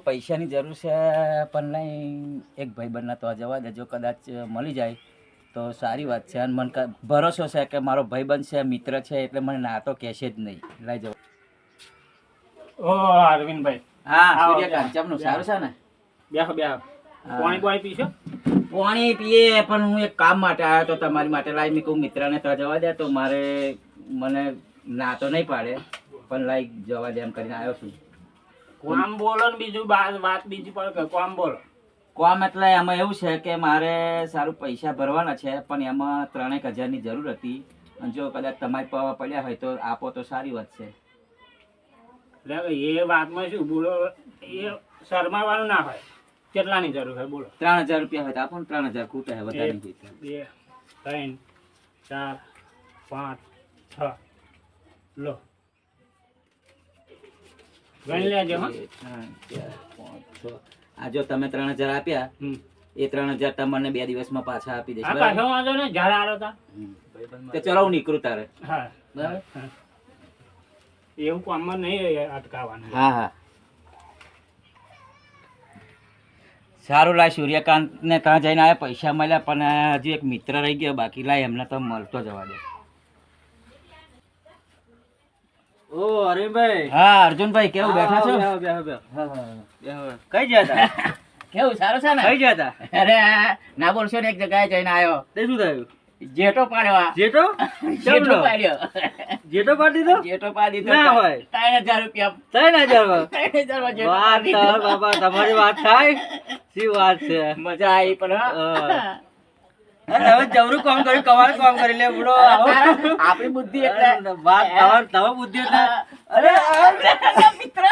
પૈસાની જરૂર છે પણ નહીં એક ભાઈબંધના તો જવા દેજો, કદાચ મળી જાય તો સારી વાત છે. અને મને ભરોસો છે કે મારો ભાઈબંધ છે, મિત્ર છે, એટલે મને ના તો કહેશે જ નહીં. લઈ જાઓ. ઓ અરવિંદભાઈ, હા સૂર્યકાંત ચમનું સારું છે ને? બેહો બેહો. પાણી પીશો? પાણી પીએ પણ હું એક કામ માટે આવ્યો તો તમારી માટે. લાઈ મેં કહું મિત્રને તો જવા દે, તો મારે મને ના તો નહીં પાડે પણ લાઈ જવા દે એમ કરીને આવ્યો છું. કોમ બોલો ને, બીજું વાત બીજી પડે કે કોમ બોલો. કોમ એટલે એમાં એવું છે કે મારે સારું પૈસા ભરવાના છે પણ એમાં 3,000ની જરૂર હતી. અને જો કદાચ તમારી પાસે પડ્યા હોય તો આપો તો સારી વાત છે. એટલે એ વાતમાં શું બોલો, એ શરમાવાનું ના હોય. કેટલાની જરૂર હોય બોલો? 3,000 રૂપિયા હોય તો આપો ને. 3,000 ખૂટે છે, વધારે નહીં. 1 2 3 4 5 6 લો ગણી લેજો. હા, 3 4 5 6. આ જો તમે 3,000 આપ્યા, એ 3,000 તમને 2 દિવસમાં પાછા આપી દઈશ. પાછો વાંધો ને, જ્યારે આલો તા. તો ચલો હું નીકળું તારે. હા બરાબર. એવું કામમાં નહીં અટકાવવાનું. હા હા સારું. લાય સૂર્યકાંત ને ત્યાં જઈને આવ્યા, પૈસા મળ્યા પણ હજી એક મિત્ર રહી ગયો બાકી. લાય એમને તો મળતો જવા દે. ઓ અરવિંદભાઈ. હા અર્જુનભાઈ, કેવું બેઠા છો? કઈ ગયા હતા? કેવું સારું છે ને? કઈ ગયા હતા? અરે ના બોલશો ને, એક જગ્યાએ જઈને આવ્યો. તે શું થયું? જેટો પાડ્યો. જેટો? જેટો પાડ્યો. જેટો પાડી દીધો? જેટો પાડી દીધો. ના હોય. 3,000 રૂપિયા. 3,000 માં? 3,000 માં જેટો વાત પાડી દીધો. તાર બાપા, તમારી વાત થાય? શી વાત છે? મજા આવી પણ હા. તમે જબરું કામ કર્યું, કમાલ કામ કરી લે બુડો. આપણી બુદ્ધિ એટલે વાત તમારી બુદ્ધિ એટલે. અરે મિત્ર